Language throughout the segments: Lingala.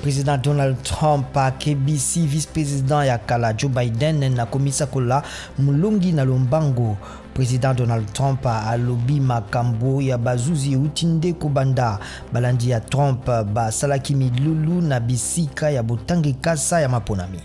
Président Donald Trump akebisi vice-président ya kala Joe Biden na komisa kola mulungi na lombango. Président Donald Trump alobi makambo ya bazuzi utinde kubanda balandi ya Trump basalaki milulu na bisika ya botangi kasa ya maponami.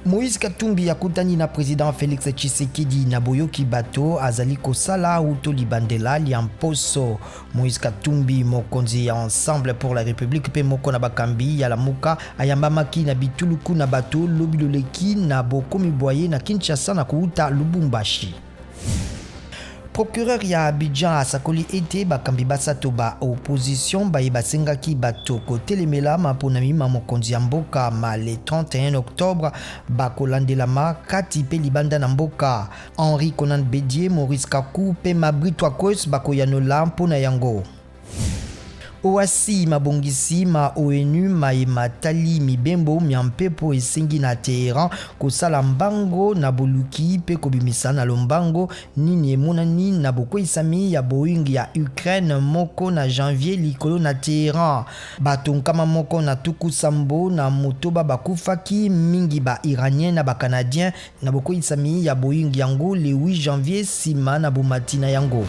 Moïse Katumbi akutani na président Félix Tshisekedi na boyoki bato azali kosala uto libandela liamposo. Moïse Katumbi mokonzi ya Ensemble pour la République pe moko na bakambi ya lamuka ayambamaki na bituluku na bato lobi loleki na bokomi boye na Kinshasa na kuuta Lubumbashi. Procureur ya Abidjan asakoli ete bakambi basato ba opposition basengaki bato kotelemela maponami ma mokonzi ya mboka ma le 31 octobre bakolandelama kati pe libanda na mboka. Henri Konan Bédié, Maurice Kakou pe Mabri Twakos bakoyanola mpona yango. Oasi mabongisi ma ONU matali mibembo miampepo esengi na Téhéran kosala mbango na boluki pe kobimisa na lombango nini emonani na bokwesami ya Boeing ya Ukraine moko na janvier likolo na Téhéran. Bato nkama moko na tuku sambo na motoba bakufaki mingi ba iranien na ba canadien na bokwesami ya Boeing yango le 8 janvier sima na bomati na yango.